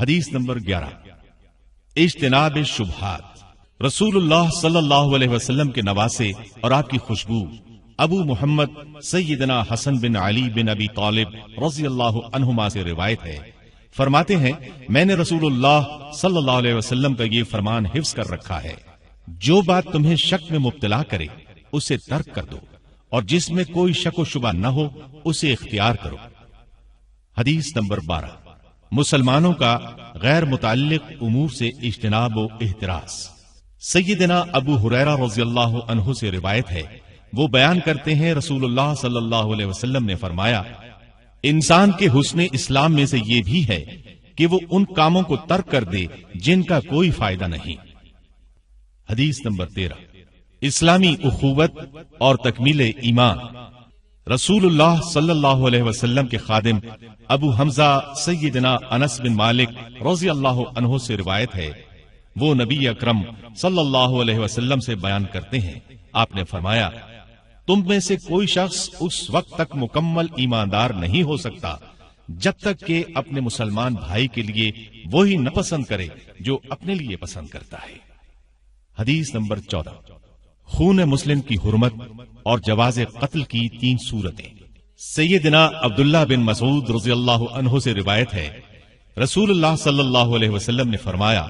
حدیث نمبر 11، اجتناب شبہات۔ رسول اللہ صلی اللہ علیہ وسلم کے نواسے اور آپ کی خوشبو ابو محمد سیدنا حسن بن علی بن ابی طالب رضی اللہ عنہما سے روایت ہے، فرماتے ہیں میں نے رسول اللہ صلی اللہ علیہ وسلم کا یہ فرمان حفظ کر رکھا ہے، جو بات تمہیں شک میں مبتلا کرے اسے ترک کر دو، اور جس میں کوئی شک و شبہ نہ ہو اسے اختیار کرو۔ حدیث نمبر 12، مسلمانوں کا غیر متعلق امور سے اجتناب و احتراز۔ سیدنا ابو ہریرہ رضی اللہ عنہ سے روایت ہے، وہ بیان کرتے ہیں رسول اللہ صلی اللہ علیہ وسلم نے فرمایا، انسان کے حسن اسلام میں سے یہ بھی ہے کہ وہ ان کاموں کو ترک کر دے جن کا کوئی فائدہ نہیں۔ حدیث نمبر 13، اسلامی اخوت اور تکمیل ایمان۔ رسول اللہ صلی اللہ علیہ وسلم کے خادم ابو حمزہ سیدنا انس بن مالک رضی اللہ عنہ سے روایت ہے، وہ نبی اکرم صلی اللہ علیہ وسلم سے بیان کرتے ہیں، آپ نے فرمایا، تم میں سے کوئی شخص اس وقت تک مکمل ایماندار نہیں ہو سکتا جب تک کہ اپنے مسلمان بھائی کے لیے وہی نہ پسند کرے جو اپنے لیے پسند کرتا ہے۔ حدیث نمبر 14، خون مسلم کی حرمت اور جواز قتل کی 3 صورتیں۔ سیدنا عبداللہ بن مسعود رضی اللہ عنہ سے روایت ہے، رسول اللہ صلی اللہ علیہ وسلم نے فرمایا،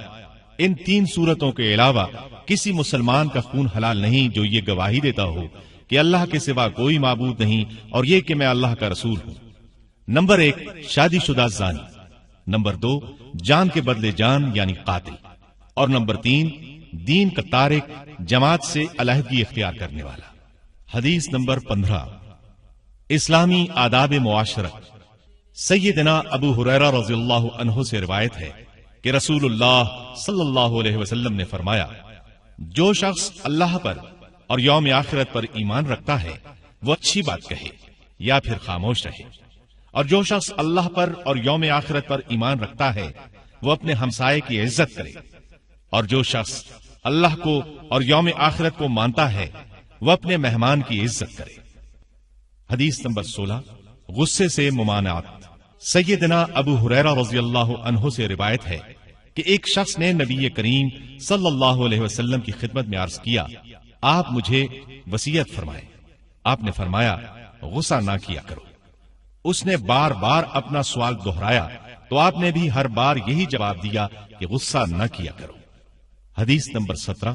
ان 3 صورتوں کے علاوہ کسی مسلمان کا خون حلال نہیں جو یہ گواہی دیتا ہو کہ اللہ کے سوا کوئی معبود نہیں اور یہ کہ میں اللہ کا رسول ہوں۔ نمبر 1، شادی شدہ زانی۔ نمبر 2، جان کے بدلے جان یعنی قاتل۔ اور نمبر 3، دین کا تارک، جماعت سے علیحدگی اختیار کرنے والا۔ حدیث نمبر 15، اسلامی آداب معاشرت۔ سیدنا ابو ہریرہ رضی اللہ عنہ سے روایت ہے کہ رسول اللہ صلی اللہ علیہ وسلم نے فرمایا، جو شخص اللہ پر اور یوم آخرت پر ایمان رکھتا ہے وہ اچھی بات کہے یا پھر خاموش رہے، اور جو شخص اللہ پر اور یوم آخرت پر ایمان رکھتا ہے وہ اپنے ہمسائے کی عزت کرے، اور جو شخص اللہ کو اور یوم آخرت کو مانتا ہے وہ اپنے مہمان کی عزت کرے۔ حدیث نمبر 16، غصے سے ممانعت۔ سیدنا ابو ہریرہ رضی اللہ عنہ سے روایت ہے کہ ایک شخص نے نبی کریم صلی اللہ علیہ وسلم کی خدمت میں عرض کیا، آپ مجھے وصیت فرمائیں۔ آپ نے فرمایا، غصہ نہ کیا کرو۔ اس نے بار بار اپنا سوال دہرایا تو آپ نے بھی ہر بار یہی جواب دیا کہ غصہ نہ کیا کرو۔ حدیث نمبر 17،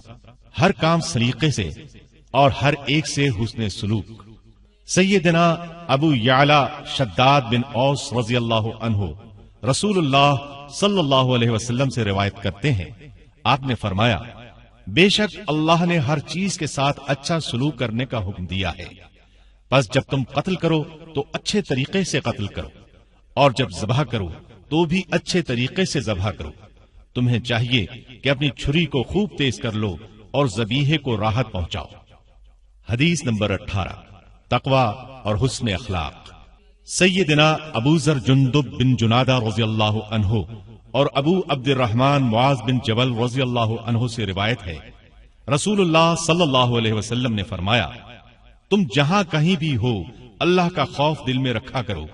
ہر کام سلیقے سے اور ہر ایک سے حسن سلوک۔ سیدنا ابو یعلا شداد بن اوس رضی اللہ عنہ رسول اللہ صلی اللہ علیہ وسلم سے روایت کرتے ہیں، آپ نے فرمایا، بے شک اللہ نے ہر چیز کے ساتھ اچھا سلوک کرنے کا حکم دیا ہے، پس جب تم قتل کرو تو اچھے طریقے سے قتل کرو، اور جب ذبح کرو تو بھی اچھے طریقے سے ذبح کرو۔ تمہیں چاہیے کہ اپنی چھری کو خوب تیز کر لو اور ذبیحے کو راحت پہنچاؤ۔ حدیث نمبر 18، تقوی اور حسن اخلاق۔ سیدنا ابو ذر جندب بن جنادہ رضی اللہ عنہ اور ابو عبد الرحمن معاذ بن جبل رضی اللہ عنہ سے روایت ہے، رسول اللہ صلی اللہ علیہ وسلم نے فرمایا، تم جہاں کہیں بھی ہو اللہ کا خوف دل میں رکھا کرو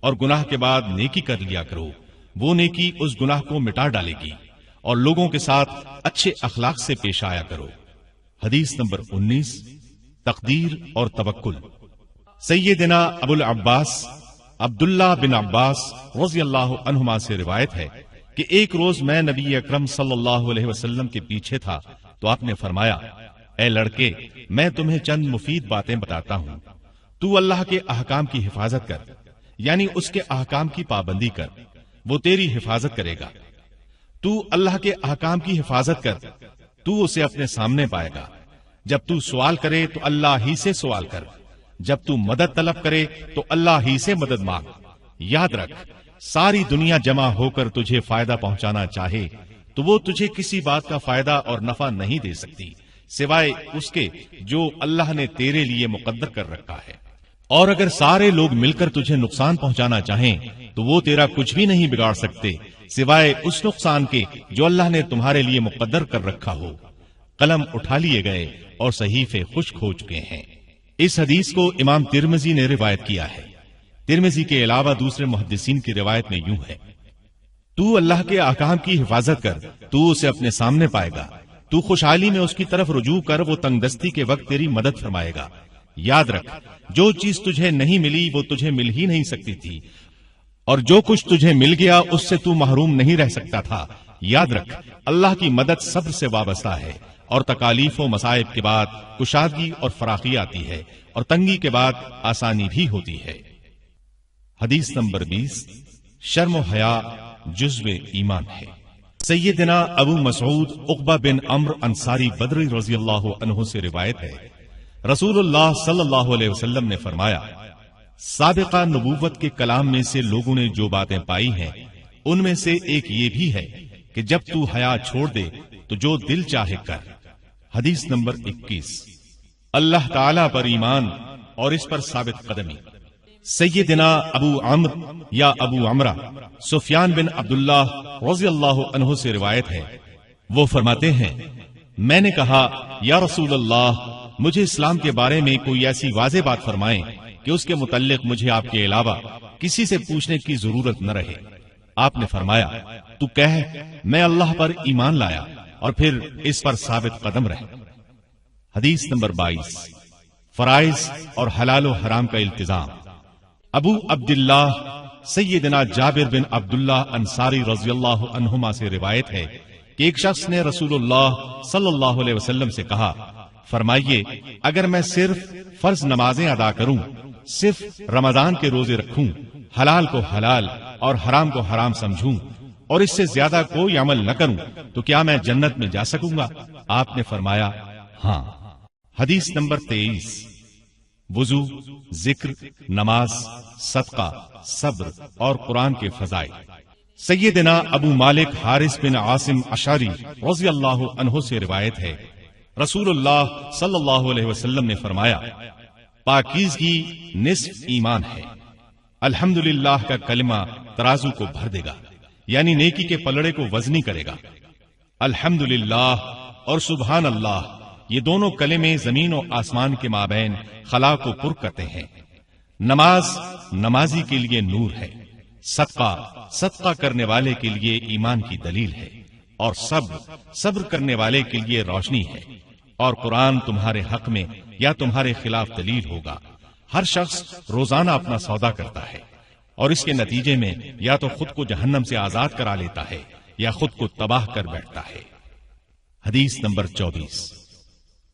اور گناہ کے بعد نیکی کر لیا کرو، وہ نیکی اس گناہ کو مٹا ڈالے گی، اور لوگوں کے ساتھ اچھے اخلاق سے پیش آیا کرو۔ حدیث نمبر 19، تقدیر اور توکل۔ سیدنا ابو العباس عبداللہ بن عباس رضی اللہ عنہما سے روایت ہے کہ ایک روز میں نبی اکرم صلی اللہ علیہ وسلم کے پیچھے تھا تو آپ نے فرمایا، اے لڑکے، میں تمہیں چند مفید باتیں بتاتا ہوں، تو اللہ کے احکام کی حفاظت کر، یعنی اس کے احکام کی پابندی کر، وہ تیری حفاظت کرے گا۔ تو اللہ کے احکام کی حفاظت کر، تو اسے اپنے سامنے پائے گا۔ جب تو سوال کرے تو اللہ ہی سے سوال کر، جب تو مدد طلب کرے تو اللہ ہی سے مدد مانگ۔ یاد رکھ، ساری دنیا جمع ہو کر تجھے فائدہ پہنچانا چاہے تو وہ تجھے کسی بات کا فائدہ اور نفع نہیں دے سکتی سوائے اس کے جو اللہ نے تیرے لیے مقدر کر رکھا ہے، اور اگر سارے لوگ مل کر تجھے نقصان پہنچانا چاہیں تو وہ تیرا کچھ بھی نہیں بگاڑ سکتے سوائے اس نقصان کے جو اللہ نے تمہارے لیے مقدر کر رکھا ہو۔ قلم اٹھا لیے گئے اور صحیفے خشک ہو چکے ہیں۔ اس حدیث کو امام ترمذی نے روایت کیا ہے۔ ترمذی کے علاوہ دوسرے محدثین کی روایت میں یوں ہے، تو اللہ کے احکام کی حفاظت کر، تو اسے اپنے سامنے پائے گا۔ تو خوشحالی میں اس کی طرف رجوع کر، وہ تنگ دستی کے وقت تیری مدد فرمائے گا۔ یاد رکھ، جو چیز تجھے نہیں ملی وہ تجھے مل ہی نہیں سکتی تھی، اور جو کچھ تجھے مل گیا اس سے تو محروم نہیں رہ سکتا تھا۔ یاد رکھ، اللہ کی مدد صبر سے وابستہ ہے، اور تکالیف و مصائب کے بعد کشادگی اور فراخی آتی ہے، اور تنگی کے بعد آسانی بھی ہوتی ہے۔ حدیث نمبر 20، شرم و حیا جزو ایمان ہے۔ سیدنا ابو مسعود عقبہ بن عمرو انصاری بدری رضی اللہ عنہ سے روایت ہے، رسول اللہ صلی اللہ علیہ وسلم نے فرمایا، سابقہ نبوت کے کلام میں سے لوگوں نے جو باتیں پائی ہیں ان میں سے ایک یہ بھی ہے کہ جب تو حیا چھوڑ دے تو جو دل چاہے کر۔ حدیث نمبر 21، اللہ تعالی پر ایمان اور اس پر ثابت قدمی۔ سیدنا ابو عمرو یا ابو عمرہ سفیان بن عبداللہ رضی اللہ عنہ سے روایت ہے، وہ فرماتے ہیں، میں نے کہا یا رسول اللہ، مجھے اسلام کے بارے میں کوئی ایسی واضح بات فرمائیں کہ اس کے متعلق مجھے آپ کے علاوہ کسی سے پوچھنے کی ضرورت نہ رہے۔ آپ نے فرمایا، تو کہہ میں اللہ پر ایمان لایا اور پھر اس پر ثابت قدم رہے۔ حدیث نمبر 22، فرائض اور حلال و حرام کا التزام۔ ابو عبداللہ سیدنا جابر بن عبداللہ انصاری رضی اللہ عنہما سے روایت ہے کہ ایک شخص نے رسول اللہ صلی اللہ علیہ وسلم سے کہا، فرمائیے اگر میں صرف فرض نمازیں ادا کروں، صرف رمضان کے روزے رکھوں، حلال کو حلال اور حرام کو حرام سمجھوں اور اس سے زیادہ کوئی عمل نہ کروں تو کیا میں جنت میں جا سکوں گا؟ آپ نے فرمایا ہاں۔ حدیث نمبر 23، وضو، ذکر، نماز، صدقہ، صبر اور قرآن کے فضائل۔ سیدنا ابو مالک حارث بن عاصم اشعری رضی اللہ عنہ سے روایت ہے، رسول اللہ صلی اللہ علیہ وسلم نے فرمایا، پاکیزگی نصف ایمان ہے۔ الحمدللہ کا کلمہ ترازو کو بھر دے گا، یعنی نیکی کے پلڑے کو وزنی کرے گا۔ الحمدللہ اور سبحان اللہ، یہ دونوں کلمے زمین و آسمان کے مابین خلا کو پر کرتے ہیں۔ نماز نمازی کے لیے نور ہے، صدقہ کرنے والے کے لیے ایمان کی دلیل ہے، اور صبر کرنے والے کے لیے روشنی ہے، اور قرآن تمہارے حق میں یا تمہارے خلاف دلیل ہوگا۔ ہر شخص روزانہ اپنا سودا کرتا ہے، اور اس کے نتیجے میں یا تو خود کو جہنم سے آزاد کرا لیتا ہے یا خود کو تباہ کر بیٹھتا ہے۔ حدیث نمبر 24،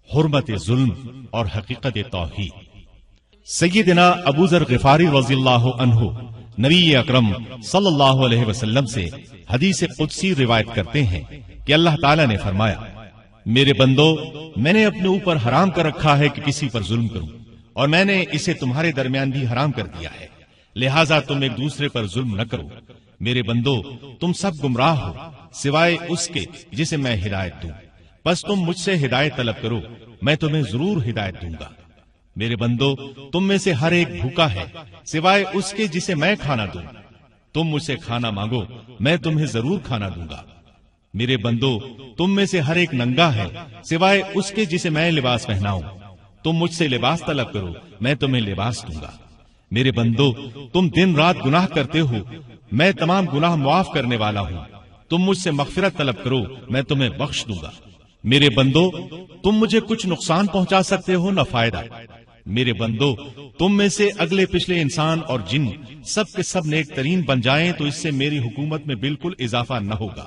حرمت ظلم اور حقیقت توحید۔ سیدنا ابو ذر غفاری رضی اللہ عنہ نبی اکرم صلی اللہ علیہ وسلم سے حدیث قدسی روایت کرتے ہیں کہ اللہ تعالیٰ نے فرمایا، میرے بندو، میں نے اپنے اوپر حرام کر رکھا ہے کہ کسی پر ظلم کروں، اور میں نے اسے تمہارے درمیان بھی حرام کر دیا ہے، لہٰذا تم ایک دوسرے پر ظلم نہ کرو۔ میرے بندو، تم سب گمراہ ہو سوائے اس کے جسے میں ہدایت دوں، بس تم مجھ سے ہدایت طلب کرو، میں تمہیں ضرور ہدایت دوں گا۔ میرے بندو، تم میں سے ہر ایک بھوکا ہے سوائے اس کے جسے میں کھانا دوں، تم مجھ سے کھانا مانگو، میں تمہیں ضرور کھانا دوں گا۔ میرے بندو، تم میں سے ہر ایک ننگا ہے سوائے اس کے جسے میں لباس پہناؤں، تم مجھ سے لباس طلب کرو، میں تمہیں لباس دوں گا۔ میرے بندو، تم دن رات گناہ کرتے ہو، میں تمام گناہ معاف کرنے والا ہوں، تم مجھ سے مغفرت طلب کرو، میں تمہیں بخش دوں گا۔ میرے بندو، تم مجھے کچھ نقصان پہنچا سکتے ہو نہ فائدہ۔ میرے بندو، تم میں سے اگلے پچھلے انسان اور جن سب کے سب نیک ترین بن جائیں تو اس سے میری حکومت میں بالکل اضافہ نہ ہوگا۔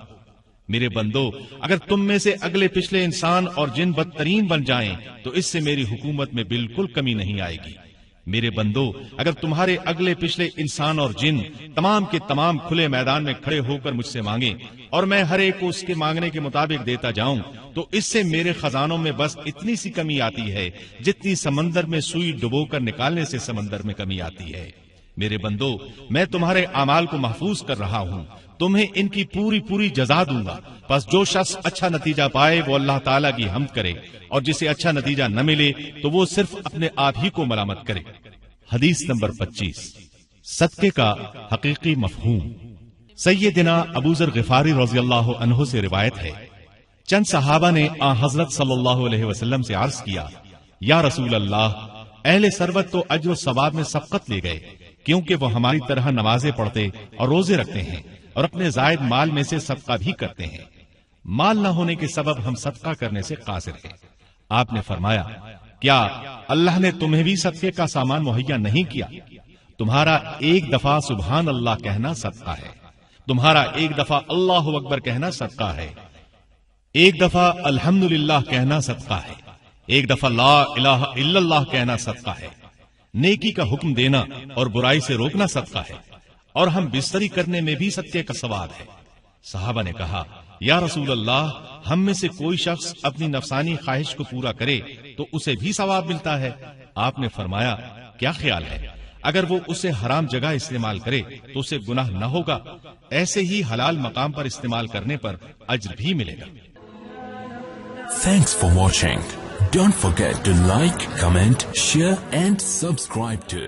میرے بندو، اگر تم میں سے اگلے پچھلے انسان اور جن بدترین بن جائیں تو اس سے میری حکومت میں بالکل کمی نہیں آئے گی۔ میرے بندو، اگر تمہارے اگلے پچھلے انسان اور جن تمام کے تمام کھلے میدان میں کھڑے ہو کر مجھ سے مانگیں اور میں ہر ایک کو اس کے مانگنے کے مطابق دیتا جاؤں تو اس سے میرے خزانوں میں بس اتنی سی کمی آتی ہے جتنی سمندر میں سوئی ڈبو کر نکالنے سے سمندر میں کمی آتی ہے۔ میرے بندو، میں تمہارے اعمال کو محفوظ کر رہا ہوں، تمہیں ان کی پوری جزا دوں گا، بس جو شخص اچھا نتیجہ پائے وہ اللہ تعالیٰ کی حمد کرے، اور جسے اچھا نتیجہ نہ ملے تو وہ صرف اپنے آپ ہی کو ملامت کرے۔ حدیث نمبر 25، صدقے کا حقیقی مفہوم۔ سیدنا ابو ذر غفاری رضی اللہ عنہ سے روایت ہے، چند صحابہ نے حضرت صلی اللہ علیہ وسلم سے عرض کیا، یا رسول اللہ، اہل ثروت تو اجر و ثواب میں سبقت لے گئے کیونکہ وہ ہماری طرح نمازیں پڑھتے اور روزے رکھتے ہیں، اور اپنے زائد مال میں سے صدقہ بھی کرتے ہیں۔ مال نہ ہونے کے سبب ہم صدقہ کرنے سے قاصر ہیں۔ آپ نے فرمایا، کیا اللہ نے تمہیں بھی صدقے کا سامان مہیا نہیں کیا؟ تمہارا ایک دفعہ سبحان اللہ کہنا صدقہ ہے، تمہارا ایک دفعہ اللہ اکبر کہنا صدقہ ہے، ایک دفعہ الحمدللہ کہنا صدقہ ہے، ایک دفعہ لا الہ الا اللہ کہنا صدقہ ہے، نیکی کا حکم دینا اور برائی سے روکنا صدقہ ہے، اور ہم بستری کرنے میں بھی صدقے کا ثواب ہے۔ صحابہ نے کہا، یا رسول اللہ، ہم میں سے کوئی شخص اپنی نفسانی خواہش کو پورا کرے تو اسے بھی ثواب ملتا ہے؟ آپ نے فرمایا، کیا خیال ہے اگر وہ اسے حرام جگہ استعمال کرے تو اسے گناہ نہ ہوگا، ایسے ہی حلال مقام پر استعمال کرنے پر اجر بھی ملے گا۔ Thanks for watching. Don't forget to like, comment, share and subscribe to